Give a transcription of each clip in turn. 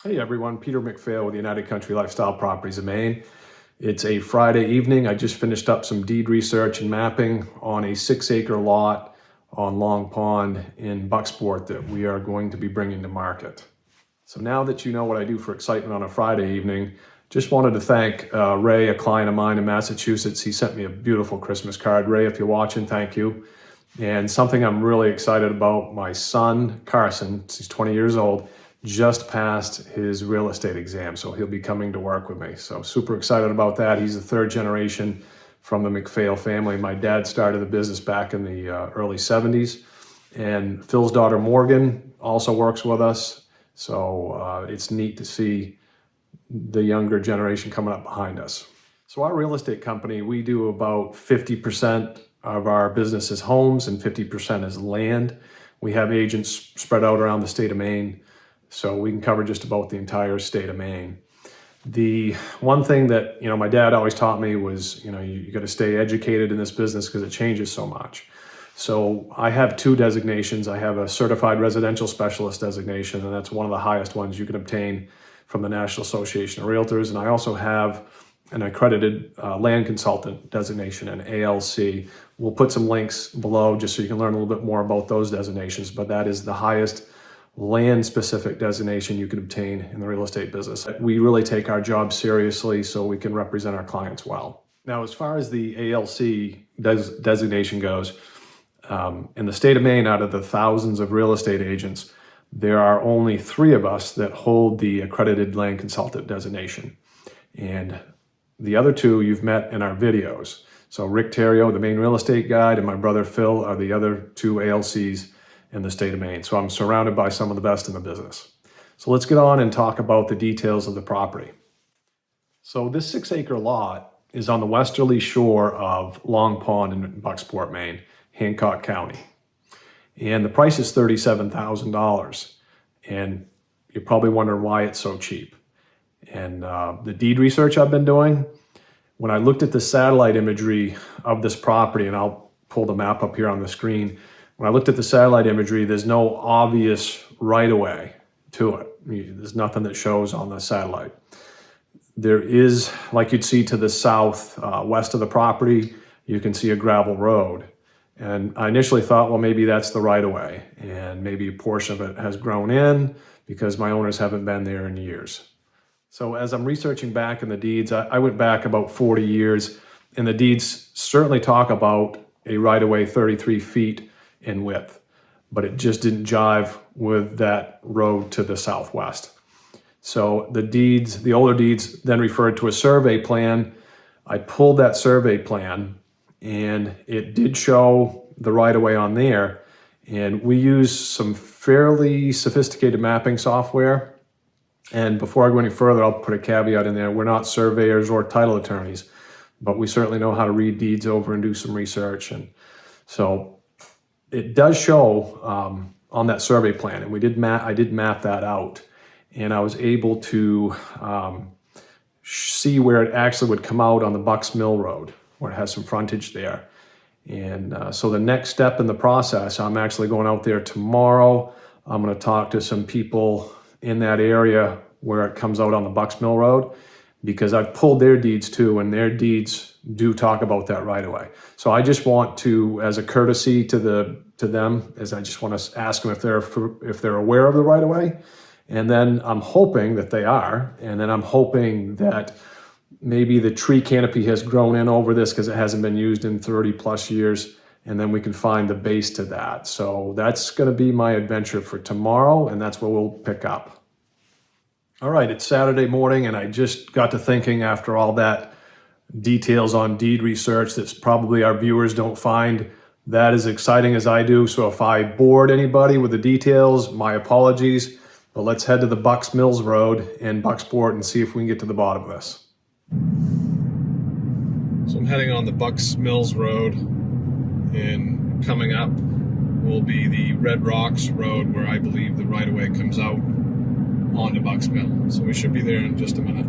Hey everyone, Peter McPhail with United Country Lifestyle Properties of Maine. It's a Friday evening. I just finished up some deed research and mapping on a 6-acre lot on Long Pond in Bucksport that we are going to be bringing to market. So now that you know what I do for excitement on a Friday evening, just wanted to thank Ray, a client of mine in Massachusetts. He sent me a beautiful Christmas card. Ray, if you're watching, thank you. And something I'm really excited about, my son, Carson, he's 20 years old, just passed his real estate exam, so he'll be coming to work with me. So super excited about that. He's the third generation from the McPhail family. My dad started the business back in the early 70s, and Phil's daughter Morgan also works with us. So it's neat to see the younger generation coming up behind us. So our real estate company, we do about 50% of our business is homes and 50% is land. We have agents spread out around the state of Maine, so we can cover just about the entire state of Maine. The one thing that, my dad always taught me was, you got to stay educated in this business because it changes so much. So I have 2 designations. I have a certified residential specialist designation, and that's one of the highest ones you can obtain from the National Association of Realtors. And I also have an accredited land consultant designation, an ALC. We'll put some links below just so you can learn a little bit more about those designations, but that is the highest land-specific designation you can obtain in the real estate business. We really take our job seriously so we can represent our clients well. Now, as far as the ALC designation goes, in the state of Maine, out of the thousands of real estate agents, there are only 3 of us that hold the accredited land consultant designation. And the other 2 you've met in our videos. So Rick Terrio, the Maine Real Estate Guide, and my brother Phil are the other 2 ALCs in the state of Maine. So I'm surrounded by some of the best in the business. So let's get on and talk about the details of the property. So this 6-acre lot is on the westerly shore of Long Pond in Bucksport, Maine, Hancock County. And the price is $37,000. And you're probably wondering why it's so cheap. And the deed research I've been doing, when I looked at the satellite imagery of this property, and I'll pull the map up here on the screen, when I looked at the satellite imagery, there's no obvious right-of-way to it. There's nothing that shows on the satellite. There is, like you'd see to the south, west of the property, you can see a gravel road. And I initially thought, well, maybe that's the right-of-way, and maybe a portion of it has grown in because my owners haven't been there in years. So as I'm researching back in the deeds, I went back about 40 years, and the deeds certainly talk about a right-of-way 33 feet in width, but it just didn't jive with that road to the southwest. So the older deeds then referred to a survey plan. I pulled that survey plan, and it did show the right-of-way on there, and we use some fairly sophisticated mapping software. And before I go any further, I'll put a caveat in there. We're not surveyors or title attorneys, but we certainly know how to read deeds over and do some research. And so it does show on that survey plan, and I did map that out, and I was able to see where it actually would come out on the Bucks Mill Road, where it has some frontage there. And so the next step in the process, I'm actually going out there tomorrow. I'm going to talk to some people in that area where it comes out on the Bucks Mill Road, because I've pulled their deeds too, and their deeds do talk about that right away. So I just want to, as a courtesy to them, I just want to ask them if they're aware of the right of way, and then I'm hoping that they are, and then I'm hoping that maybe the tree canopy has grown in over this because it hasn't been used in 30 plus years, and then we can find the base to that. So that's going to be my adventure for tomorrow, and that's where we'll pick up. All right, it's Saturday morning, and I just got to thinking, after all that details on deed research that probably our viewers don't find that as exciting as I do. So if I bored anybody with the details, my apologies. But let's head to the Bucks Mills Road in Bucksport and see if we can get to the bottom of this. So I'm heading on the Bucks Mills Road, and coming up will be the Red Rocks Road, where I believe the right-of-way comes out onto Bucks Mill. So we should be there in just a minute.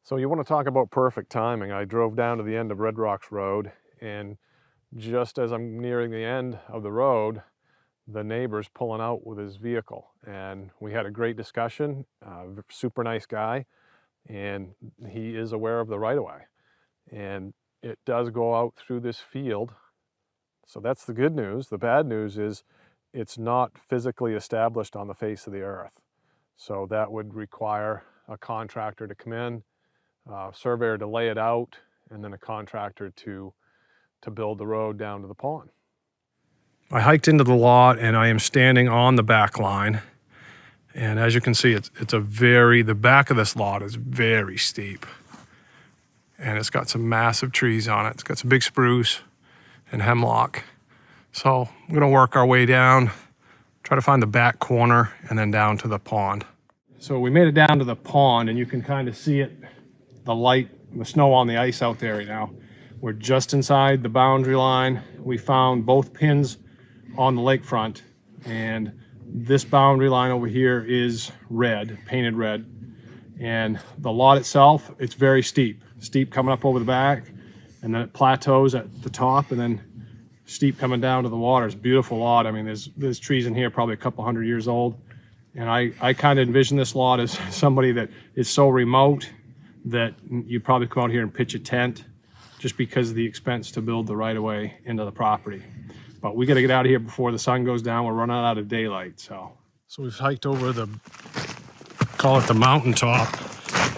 So you want to talk about perfect timing. I drove down to the end of Red Rocks Road, and just as I'm nearing the end of the road, the neighbor's pulling out with his vehicle. And we had a great discussion, super nice guy, and he is aware of the right-of-way. And it does go out through this field. So that's the good news. The bad news is it's not physically established on the face of the earth. So that would require a contractor to come in, surveyor to lay it out, and then a contractor to build the road down to the pond. I hiked into the lot and I am standing on the back line. And as you can see, the back of this lot is very steep. And it's got some massive trees on it. It's got some big spruce and hemlock. So we're gonna work our way down, try to find the back corner, and then down to the pond. So we made it down to the pond, and you can kind of see it, the light, the snow on the ice out there right now. We're just inside the boundary line. We found both pins on the lakefront, and this boundary line over here is red, painted red. And the lot itself, it's very steep. Steep coming up over the back, and then it plateaus at the top, and then steep coming down to the water. It's a beautiful lot. I mean, there's trees in here probably a couple hundred years old. And I kind of envision this lot as somebody that is so remote that you probably come out here and pitch a tent just because of the expense to build the right-of-way into the property. But we got to get out of here before the sun goes down. We're running out of daylight, so we've hiked over call it the mountaintop,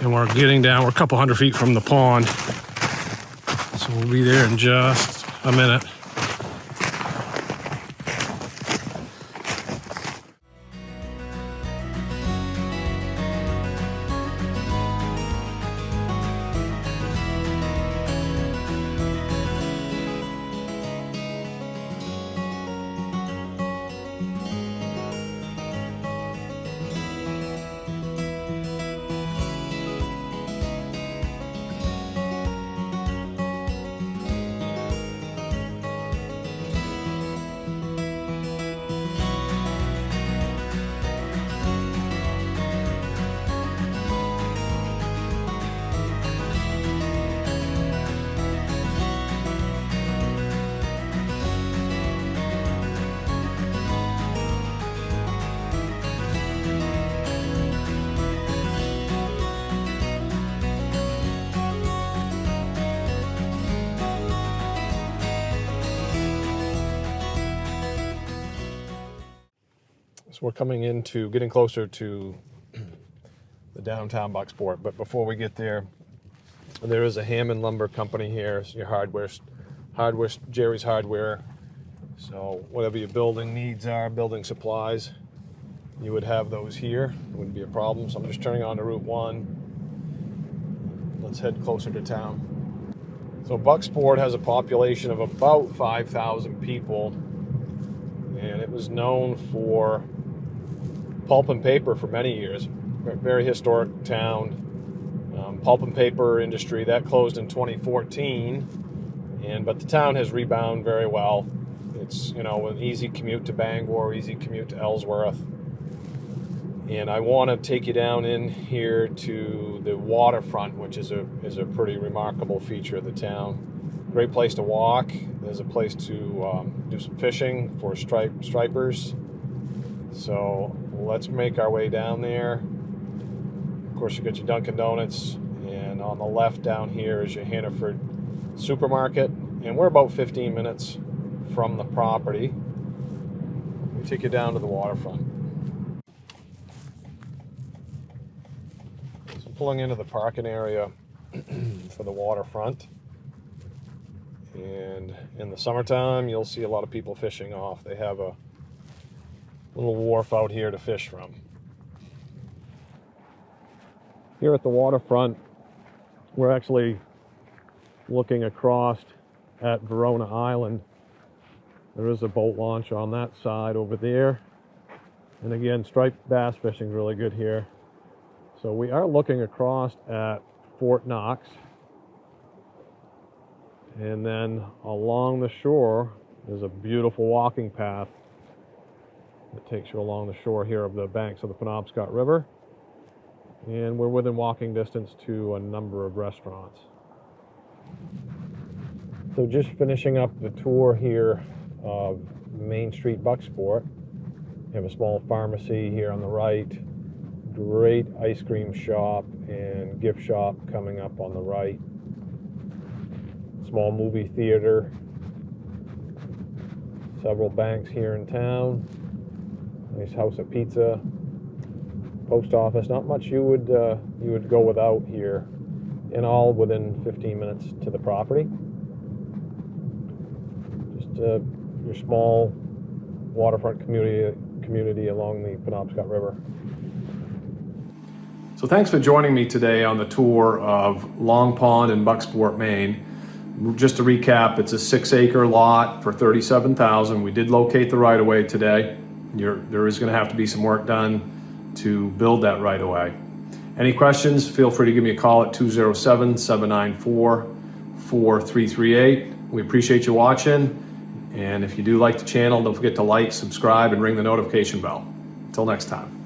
and we're getting down. We're a couple hundred feet from the pond. So we'll be there in just a minute. So we're getting closer to the downtown Bucksport, but before we get there is a Hammond Lumber Company here. It's your hardware, Jerry's Hardware. So whatever your building needs are, building supplies, you would have those here. It wouldn't be a problem. So I'm just turning on to Route 1. Let's head closer to town. So Bucksport has a population of about 5,000 people, and it was known for pulp and paper for many years. Very historic town. Pulp and paper industry that closed in 2014, but the town has rebounded very well. It's an easy commute to Bangor, easy commute to Ellsworth. And I want to take you down in here to the waterfront, which is a pretty remarkable feature of the town. Great place to walk. There's a place to do some fishing for stripers. So let's make our way down there. Of course, you got your Dunkin' Donuts, and on the left down here is your Hannaford supermarket. And we're about 15 minutes from the property. We take you down to the waterfront. So pulling into the parking area for the waterfront. And in the summertime, you'll see a lot of people fishing off. They have a little wharf out here to fish from. Here at the waterfront, we're actually looking across at Verona Island. There is a boat launch on that side over there. And again, striped bass fishing is really good here. So we are looking across at Fort Knox. And then along the shore, there's a beautiful walking path that takes you along the shore here of the banks of the Penobscot River. and we're within walking distance to a number of restaurants. So just finishing up the tour here of Main Street Bucksport. We have a small pharmacy here on the right, great ice cream shop and gift shop coming up on the right, small movie theater, several banks here in town, nice house of pizza, post office. Not much you would go without here, and all within 15 minutes to the property. Just your small waterfront community along the Penobscot River. So thanks for joining me today on the tour of Long Pond in Bucksport, Maine. Just to recap, it's a 6-acre lot for $37,000. We did locate the right-of-way today. There is going to have to be some work done to build that right-of-way. Any questions, feel free to give me a call at 207-794-4338. We appreciate you watching, and if you do like the channel, don't forget to like, subscribe, and ring the notification bell. Until next time.